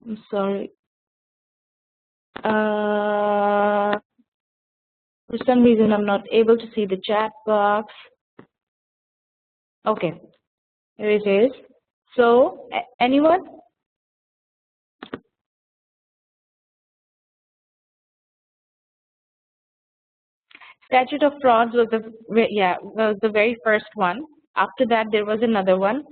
I'm sorry. For some reason, I'm not able to see the chat box. Okay, here it is. So, anyone? Statute of frauds was the very first one. After that, there was another one.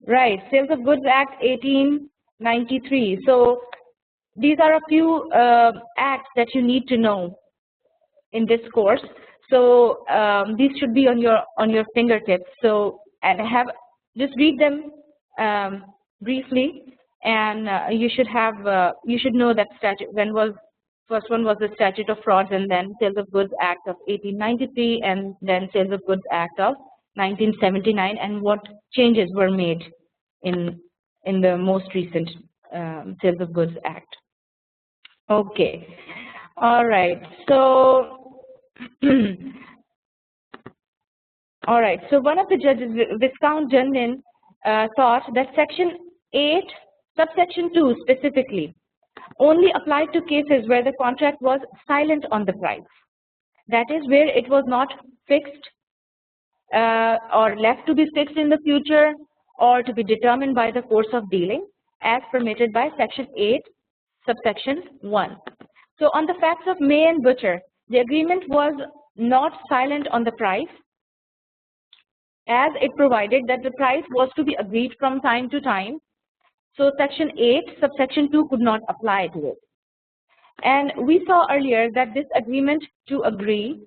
Right, Sales of Goods Act 1893. So these are a few acts that you need to know in this course. So these should be on your fingertips. So just read them briefly, and you should know that statute. First one was the Statute of Frauds, and then Sales of Goods Act of 1893, and then Sales of Goods Act of 1979, and what changes were made in the most recent Sales of Goods Act. Okay, all right. So, all right. So one of the judges, Viscount Jundin, thought that Section 8, subsection 2 specifically, only applied to cases where the contract was silent on the price. That is, where it was not fixed or left to be fixed in the future or to be determined by the course of dealing as permitted by Section 8, subsection 1. So on the facts of May and Butcher, the agreement was not silent on the price, as it provided that the price was to be agreed from time to time. So Section 8, subsection 2 could not apply to it. And we saw earlier that this agreement to agree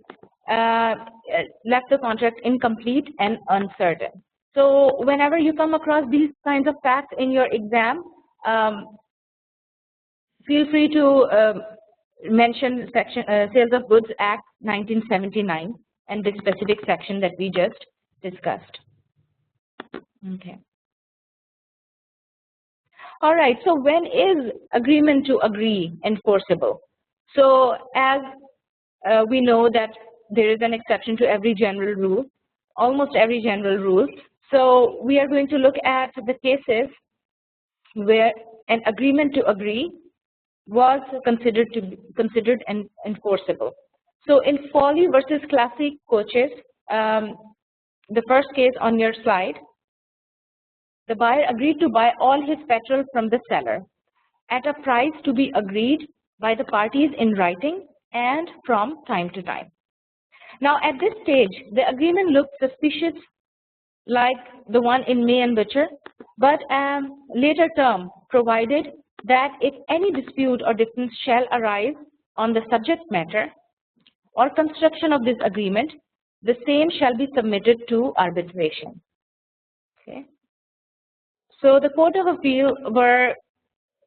left the contract incomplete and uncertain. So whenever you come across these kinds of facts in your exam, feel free to mention section Sales of Goods Act 1979 and the specific section that we just discussed. Okay. All right. So when is agreement to agree enforceable? So as we know that there is an exception to every general rule, almost every general rule. So we are going to look at the cases where an agreement to agree was considered and enforceable. So in Foley versus Classic Coaches, the first case on your slide, the buyer agreed to buy all his petrol from the seller at a price to be agreed by the parties in writing and from time to time. Now at this stage, the agreement looked suspicious like the one in May and Butcher, but a later term provided that if any dispute or difference shall arise on the subject matter or construction of this agreement, the same shall be submitted to arbitration. Okay. So the Court of Appeal were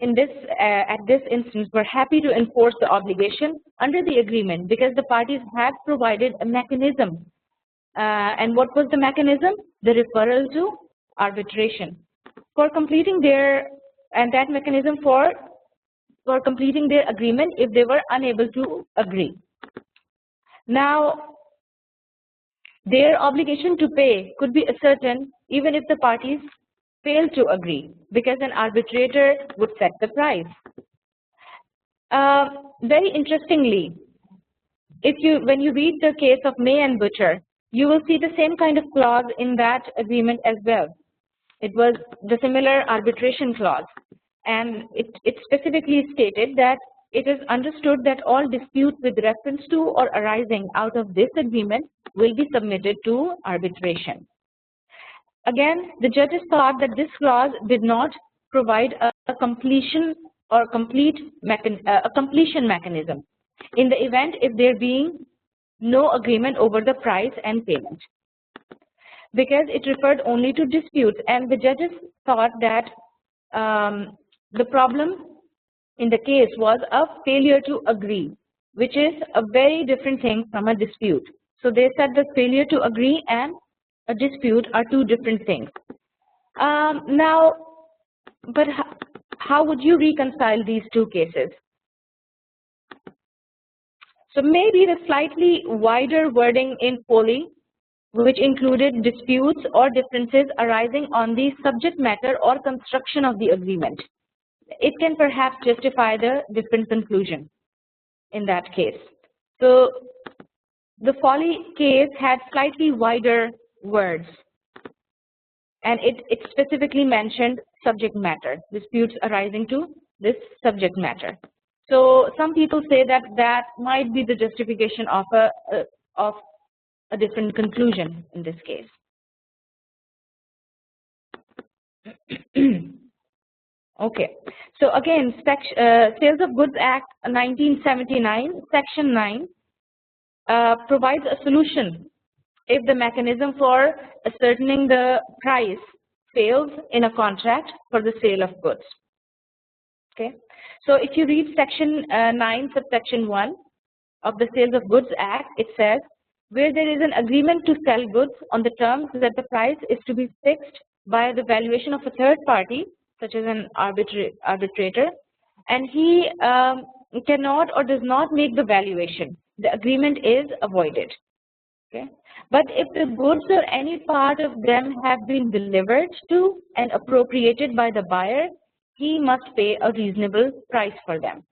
at this instance were happy to enforce the obligation under the agreement because the parties had provided a mechanism. And what was the mechanism? The referral to arbitration for completing that mechanism for completing their agreement if they were unable to agree. Now, their obligation to pay could be ascertained even if the parties failed to agree, because an arbitrator would set the price. Very interestingly, when you read the case of May and Butcher, you will see the same kind of clause in that agreement as well. It was the similar arbitration clause, and it specifically stated that it is understood that all disputes with reference to or arising out of this agreement will be submitted to arbitration. Again, the judges thought that this clause did not provide a completion mechanism in the event if there being no agreement over the price and payment, because it referred only to disputes, and the judges thought that the problem in the case was a failure to agree, which is a very different thing from a dispute. So they said the failure to agree and a dispute are two different things. Now, but how would you reconcile these two cases? So maybe the slightly wider wording in foley, which included disputes or differences arising on the subject matter or construction of the agreement. It can perhaps justify the different conclusion in that case. So the foley case had slightly wider words, and it specifically mentioned subject matter, disputes arising to this subject matter. So some people say that that might be the justification of a different conclusion in this case. Okay, so again, Sales of Goods Act 1979, Section 9 provides a solution if the mechanism for ascertaining the price fails in a contract for the sale of goods. Okay, so if you read Section 9, subsection 1 of the Sales of Goods Act, it says, where there is an agreement to sell goods on the terms that the price is to be fixed by the valuation of a third party, such as an arbitrator, and he cannot or does not make the valuation, the agreement is avoided. Okay, but if the goods or any part of them have been delivered to and appropriated by the buyer, he must pay a reasonable price for them.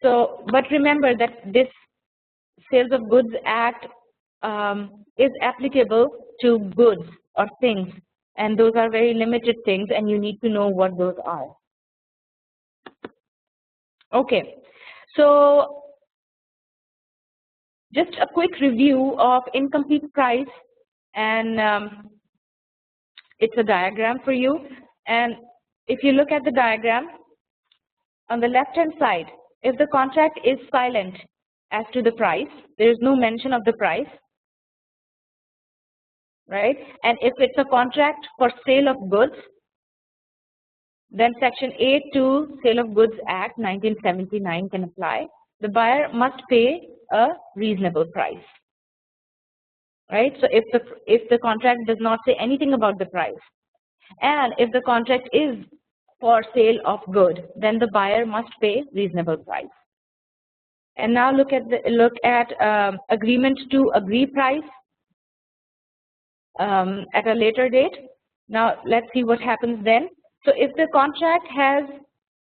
So, but remember that this Sales of Goods Act is applicable to goods or things, and those are very limited things, and you need to know what those are. Okay, so just a quick review of incomplete price, and it's a diagram for you. And if you look at the diagram, on the left-hand side, if the contract is silent as to the price, there is no mention of the price, right? And if it's a contract for sale of goods, then Section 8(2) Sale of Goods Act 1979 can apply. The buyer must pay a reasonable price, right? So if the contract does not say anything about the price, and if the contract is for sale of good, then the buyer must pay reasonable price. And now look at agreement to agree price at a later date. Now let's see what happens then. So if the contract has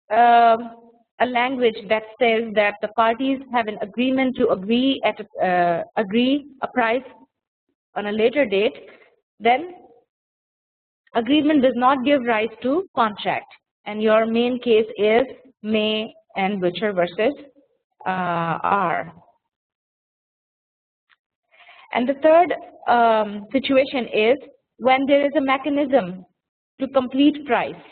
a language that says that the parties have an agreement to agree a price on a later date, then agreement does not give rise to contract, and your main case is May and Butcher versus R. And the third situation is when there is a mechanism to complete price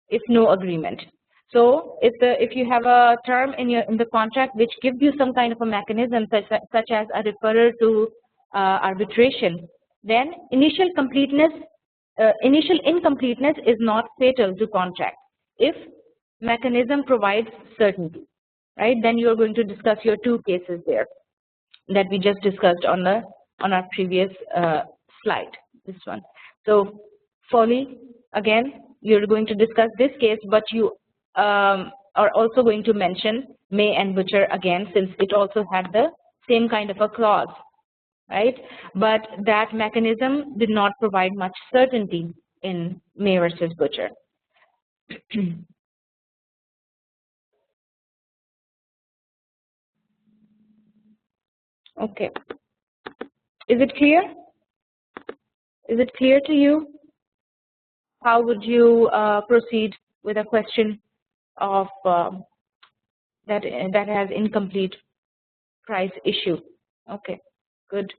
if no agreement. So if you have a term in the contract which gives you some kind of a mechanism such as a referral to arbitration, then initial incompleteness is not fatal to contract if mechanism provides certainty, right? Then you are going to discuss your two cases there that we just discussed on our previous slide, this one. So Foley, again, you're going to discuss this case, but you are also going to mention May and Butcher again, since it also had the same kind of a clause, right? But that mechanism did not provide much certainty in May versus Butcher. Okay. Is it clear? Is it clear to you? How would you proceed with a question of that has incomplete price issue? Okay, good.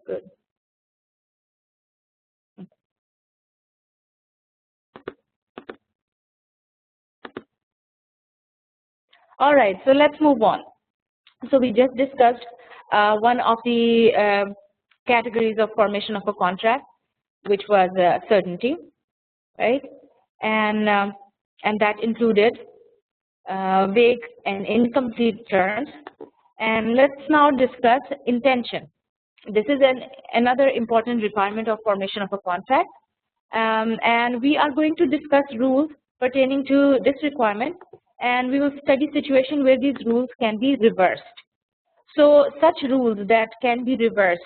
All right, so let's move on. So we just discussed one of the categories of formation of a contract, which was certainty, right? And that included vague and incomplete terms. And let's now discuss intention. This is another important requirement of formation of a contract. And we are going to discuss rules pertaining to this requirement, and we will study situation where these rules can be reversed. So such rules that can be reversed,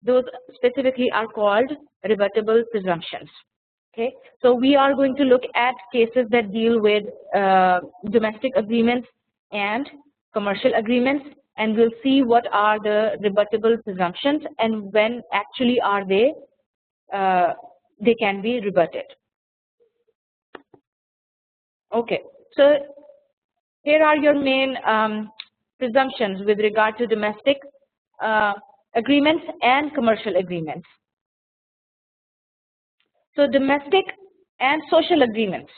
those specifically are called rebuttable presumptions. Okay, so we are going to look at cases that deal with domestic agreements and commercial agreements, and we'll see what are the rebuttable presumptions and when actually are they can be rebutted. Okay, so here are your main presumptions with regard to domestic agreements and commercial agreements. So domestic and social agreements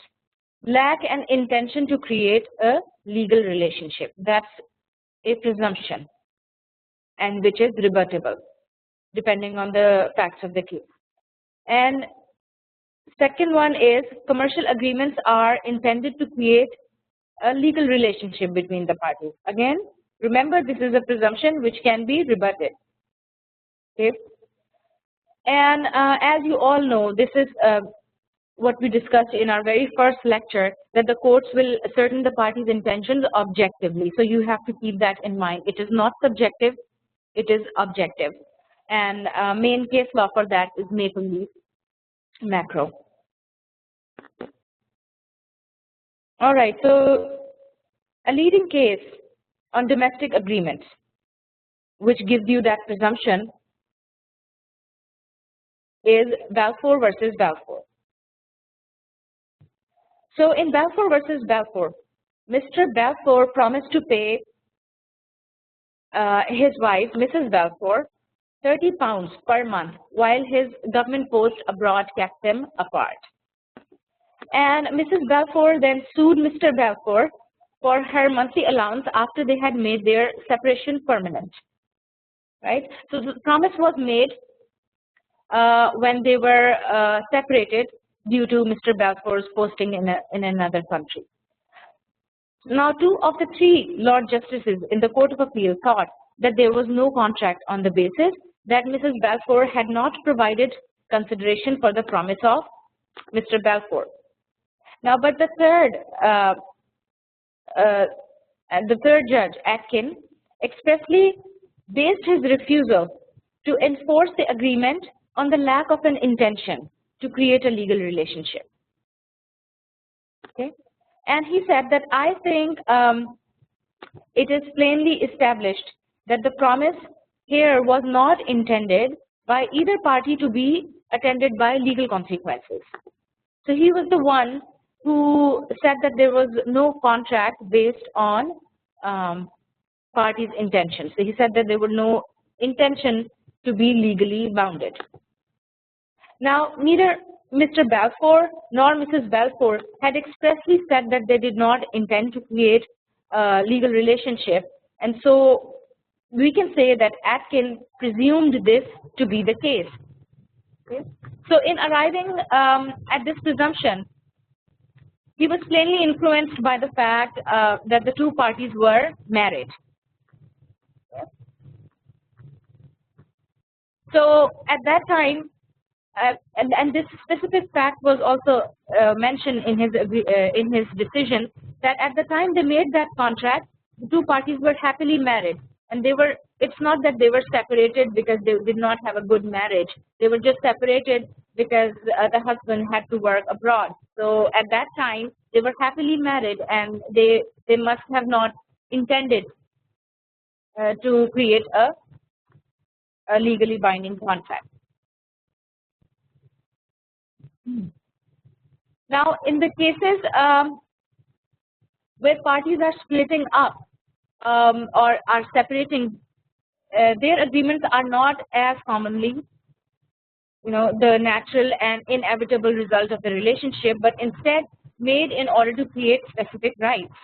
lack an intention to create a legal relationship. That's a presumption, and which is rebuttable depending on the facts of the case. And second one is commercial agreements are intended to create a legal relationship between the parties. Again, remember, this is a presumption which can be rebutted. Okay, and as you all know, this is what we discussed in our very first lecture, that the courts will ascertain the parties' intentions objectively. So you have to keep that in mind. It is not subjective, it is objective. And main case law for that is Maple Leaf Macro. All right, so a leading case on domestic agreements, which gives you that presumption, is Balfour versus Balfour. So in Balfour versus Balfour, Mr. Balfour promised to pay his wife, Mrs. Balfour, £30 per month, while his government post abroad kept them apart. And Mrs. Balfour then sued Mr. Balfour for her monthly allowance after they had made their separation permanent. Right? So the promise was made when they were separated due to Mr. Balfour's posting in another country. Now, 2 of the 3 Lord Justices in the Court of Appeal thought that there was no contract on the basis that Mrs. Balfour had not provided consideration for the promise of Mr. Balfour. Now, but the third judge, Atkin, expressly based his refusal to enforce the agreement on the lack of an intention to create a legal relationship. Okay, and he said that I think it is plainly established that the promise here was not intended by either party to be attended by legal consequences. So he was the one who said that there was no contract based on parties' intentions. So he said that there was no intention to be legally bounded. Now, neither Mr. Balfour nor Mrs. Balfour had expressly said that they did not intend to create a legal relationship, and so we can say that Atkin presumed this to be the case. Okay? So in arriving at this presumption, he was plainly influenced by the fact that the 2 parties were married. So at that time, and this specific fact was also mentioned in his decision, that at the time they made that contract, the 2 parties were happily married, and they were. It's not that they were separated because they did not have a good marriage. They were just separated because the husband had to work abroad. So at that time they were happily married, and they must have not intended to create a legally binding contract. Now, in the cases where parties are splitting up or are separating, their agreements are not as commonly, the natural and inevitable result of the relationship, but instead made in order to create specific rights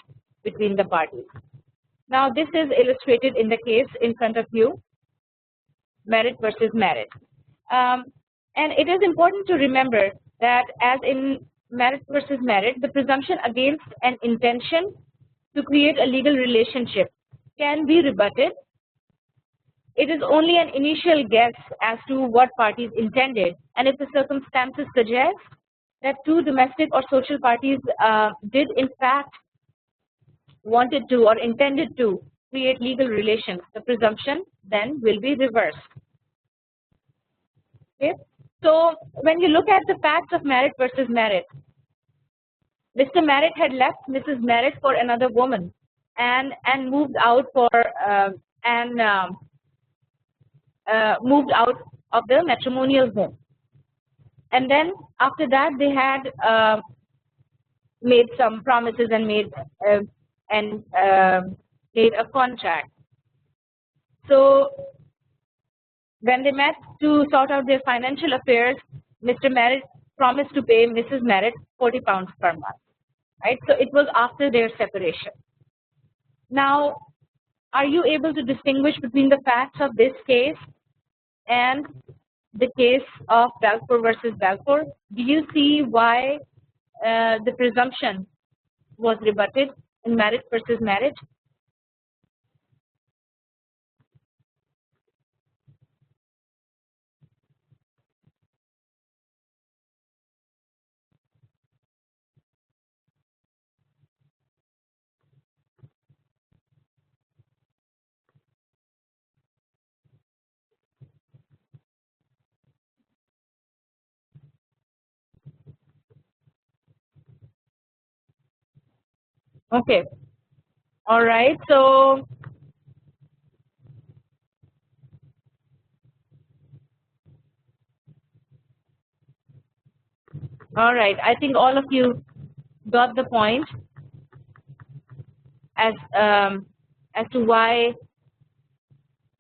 between the parties. Now, this is illustrated in the case in front of you, merit versus merit. And it is important to remember that as in merit versus merit, the presumption against an intention to create a legal relationship can be rebutted. It is only an initial guess as to what parties intended, and if the circumstances suggest that 2 domestic or social parties did in fact wanted to or intended to create legal relations, the presumption then will be reversed. Okay. So when you look at the facts of Merritt versus Merritt, Mr. Merritt had left Mrs. Merritt for another woman, and moved out moved out of the matrimonial home. And then after that, they had made some promises and made a contract. So when they met to sort out their financial affairs, Mr. Merritt promised to pay Mrs. Merritt £40 per month, right? So it was after their separation. Now, are you able to distinguish between the facts of this case and the case of Balfour versus Balfour? Do you see why the presumption was rebutted in Merritt versus Merritt? Okay. All right. So all right. I think all of you got the point as to why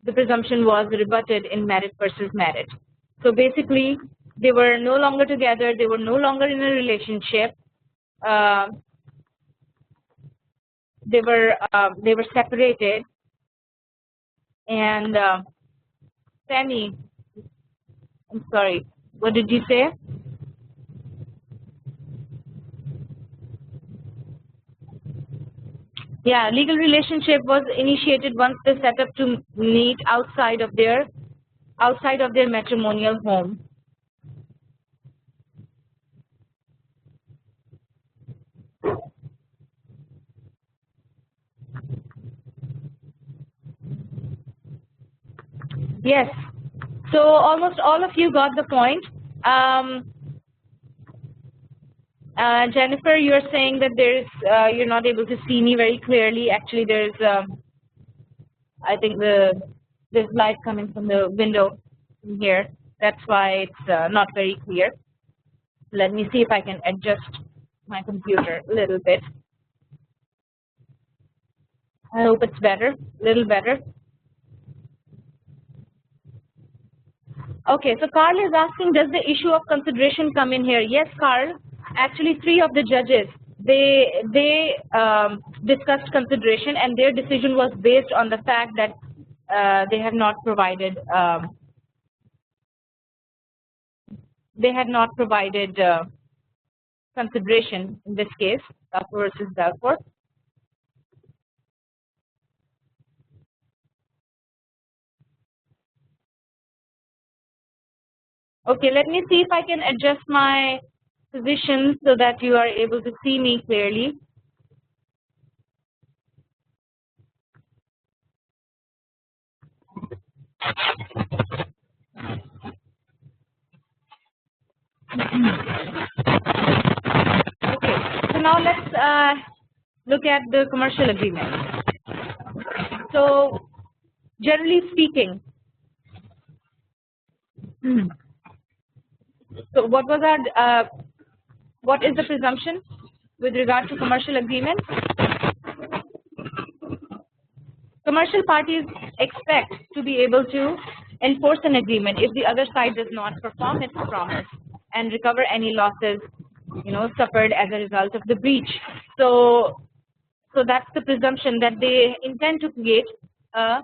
the presumption was rebutted in Merritt versus Merritt. So basically, they were no longer together. They were no longer in a relationship. They were separated. And Sammy, I'm sorry. What did you say? Yeah, legal relationship was initiated once they set up to meet outside of their matrimonial home. Yes. So almost all of you got the point. Jennifer, you're saying that there's you're not able to see me very clearly. Actually, there's I think there's light coming from the window in here. That's why it's not very clear. Let me see if I can adjust my computer a little bit. I hope it's better, a little better. Okay, so Carl is asking, does the issue of consideration come in here? Yes, Carl. Actually, 3 of the judges, they discussed consideration, and their decision was based on the fact that they have not provided consideration in this case, Balfour versus Balfour. Okay, let me see if I can adjust my position so that you are able to see me clearly. Okay, so now let's look at the commercial agreement. So generally speaking, so what is the presumption with regard to commercial agreement? Commercial parties expect to be able to enforce an agreement if the other side does not perform its promise and recover any losses, suffered as a result of the breach. So that's the presumption that they intend to create a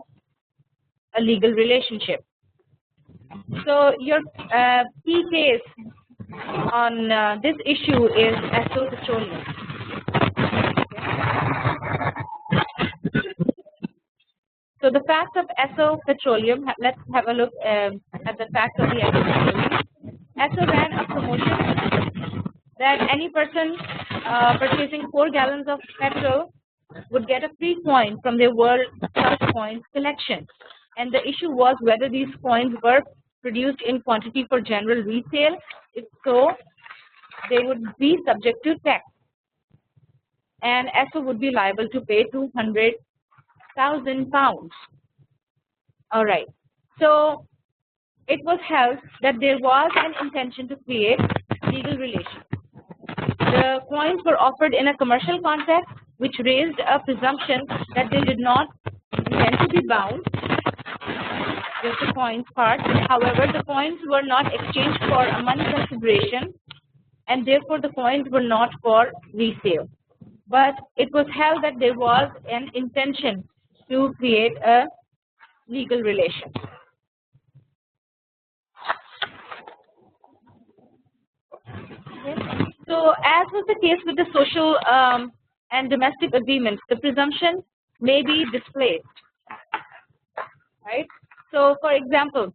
legal relationship. So your key case on this issue is Esso Petroleum. So the facts of Esso Petroleum, let's have a look at the facts of the Esso Petroleum. Esso ran a promotion that any person purchasing 4 gallons of petrol would get a free coin from their World Plus Coins collection. And the issue was whether these coins were produced in quantity for general resale. If so, they would be subject to tax. And ESO would be liable to pay £200,000. All right. So it was held that there was an intention to create legal relations. The coins were offered in a commercial context, which raised a presumption that they did not intend to be bound. Just the coins part. However, the coins were not exchanged for a money consideration, and therefore the coins were not for resale. But it was held that there was an intention to create a legal relation. Okay. So, as was the case with the social and domestic agreements, the presumption may be displaced, right? So, for example,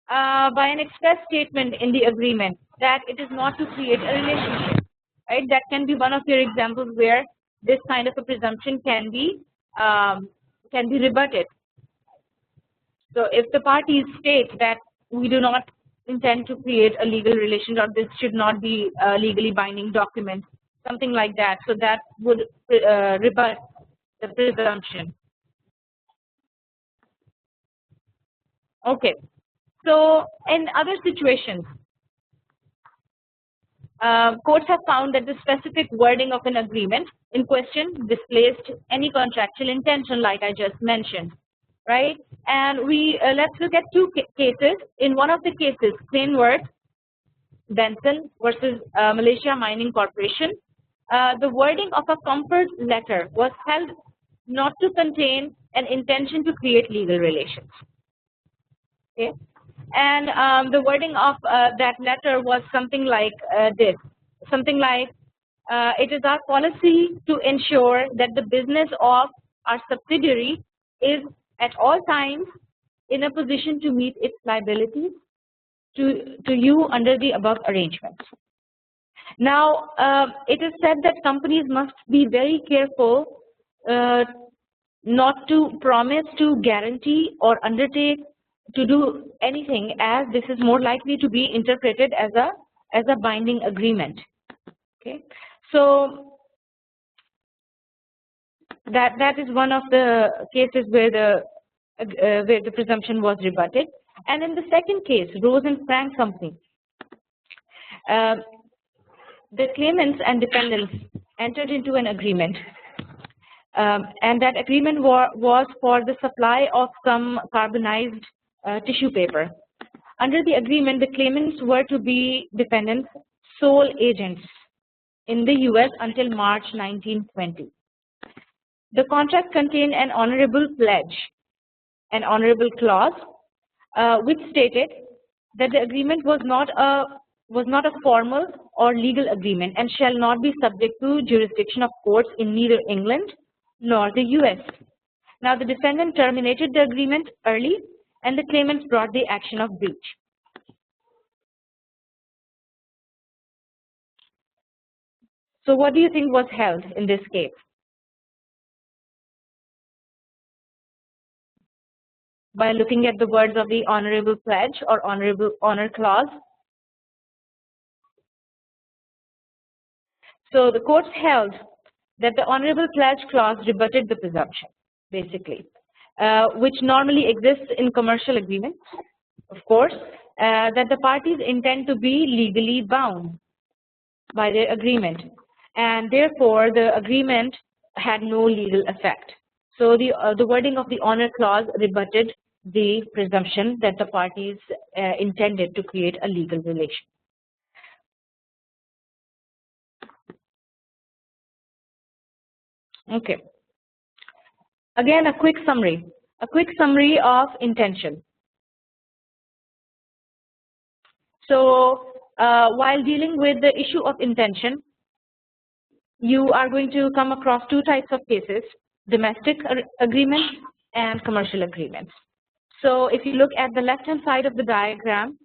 by an express statement in the agreement that it is not to create a relationship, right? That can be one of your examples where this kind of a presumption can be rebutted. So, if the parties state that we do not intend to create a legal relation, or this should not be a legally binding document, something like that, so that would rebut the presumption. Okay. So, in other situations, courts have found that the specific wording of an agreement in question displaced any contractual intention, like I just mentioned, right? And let's look at two cases. In one of the cases, Craneworth Benson versus Malaysia Mining Corporation, the wording of a comfort letter was held not to contain an intention to create legal relations. Okay. And the wording of that letter was something like this, something like, it is our policy to ensure that the business of our subsidiary is at all times in a position to meet its liabilities to you under the above arrangements. Now, it is said that companies must be very careful not to promise to guarantee or undertake to do anything, as this is more likely to be interpreted as a binding agreement. Okay, so that is one of the cases where the presumption was rebutted. And in the second case, Rose and Frank Company, the claimants and defendants entered into an agreement, and that agreement was for the supply of some carbonized tissue paper. Under the agreement, the claimants were to be defendants' sole agents in the US until March 1920. The contract contained an honorable pledge, an honorable clause, which stated that the agreement was not a formal or legal agreement and shall not be subject to jurisdiction of courts in neither England nor the US. Now, the defendant terminated the agreement early, and the claimants brought the action of breach. So, what do you think was held in this case? By looking at the words of the honorable pledge or honor clause. So, the courts held that the honorable pledge clause rebutted the presumption, basically, which normally exists in commercial agreements, of course, that the parties intend to be legally bound by their agreement, and therefore the agreement had no legal effect. So the wording of the honor clause rebutted the presumption that the parties intended to create a legal relation. Okay. Again, a quick summary of intention. So while dealing with the issue of intention, you are going to come across two types of cases: domestic agreements and commercial agreements. So if you look at the left-hand side of the diagram,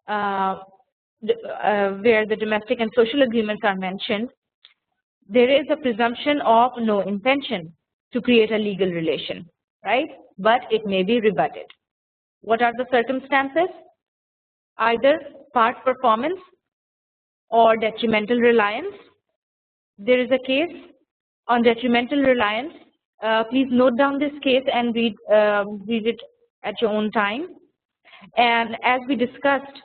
where the domestic and social agreements are mentioned, there is a presumption of no intention. to create a legal relation, right? But it may be rebutted. What are the circumstances? Either part performance or detrimental reliance. There is a case on detrimental reliance. Please note down this case and read it at your own time. And as we discussed,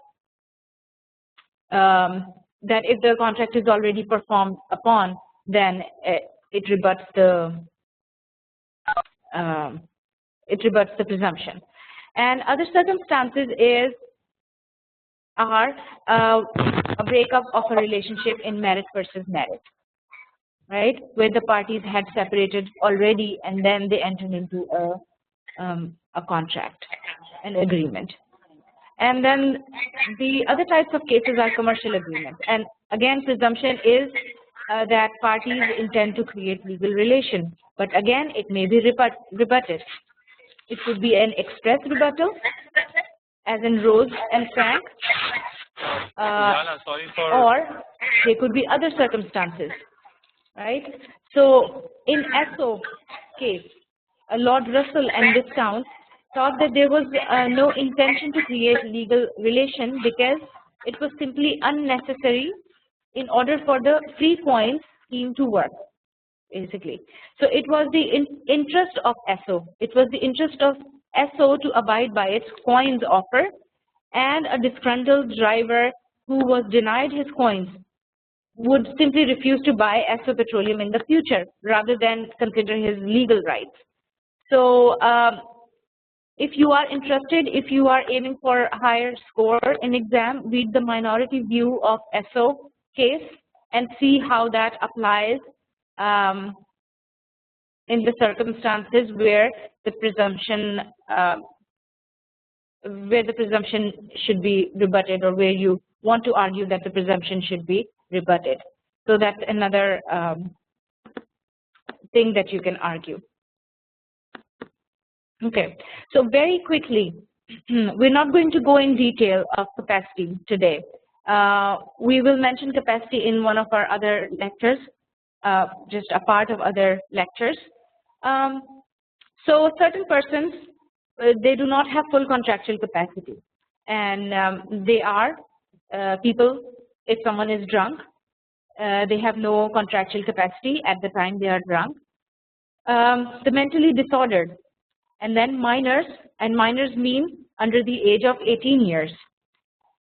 that if the contract is already performed upon, then it rebuts the presumption. And other circumstances are a breakup of a relationship in merit versus merit, right? Where the parties had separated already and then they entered into a contract, an agreement. And then the other types of cases are commercial agreements. And again, presumption is that parties intend to create legal relation. But again, it may be rebutted. It could be an express rebuttal, as in Rose and Frank, or there could be other circumstances, right? So in ESO case, Lord Russell and Discount thought that there was no intention to create legal relation because it was simply unnecessary in order for the free coins scheme to work, basically. So it was the interest of ESO. It was the interest of ESO to abide by its coins offer, and a disgruntled driver who was denied his coins would simply refuse to buy ESO Petroleum in the future rather than consider his legal rights. So if you are interested, if you are aiming for a higher score in exam, read the minority view of ESO case and see how that applies in the circumstances where the presumption should be rebutted, or where you want to argue that the presumption should be rebutted. So that's another thing that you can argue. Okay, so very quickly, we're not going to go in detail of capacity today. We will mention capacity in one of our other lectures, just a part of other lectures. So certain persons, they do not have full contractual capacity, and they are people, if someone is drunk, they have no contractual capacity at the time they are drunk. The mentally disordered, and then minors, and minors mean under the age of 18 years.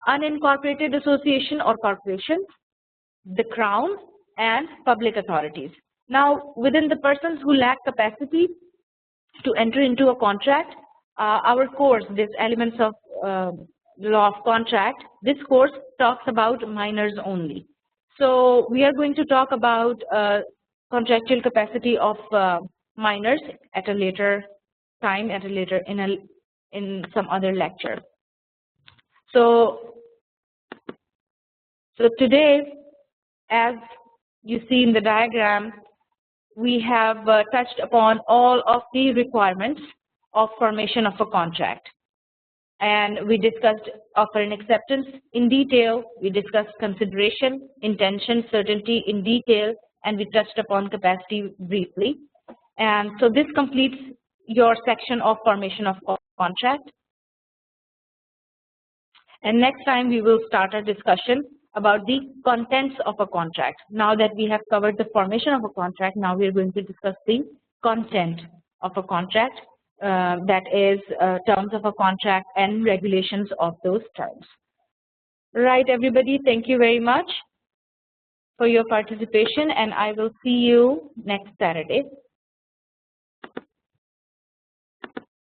Unincorporated association or corporation, the Crown, and public authorities. Now, within the persons who lack capacity to enter into a contract, our course, this elements of law of contract, this course talks about minors only. So we are going to talk about contractual capacity of minors at a later time, in some other lecture. So today, as you see in the diagram, we have touched upon all of the requirements of formation of a contract. And we discussed offer and acceptance in detail. We discussed consideration, intention, certainty in detail, and we touched upon capacity briefly. And so this completes your section of formation of contract. And next time we will start our discussion about the contents of a contract. Now that we have covered the formation of a contract, now we are going to discuss the content of a contract, that is terms of a contract and regulations of those terms. Right, everybody, thank you very much for your participation, and I will see you next Saturday.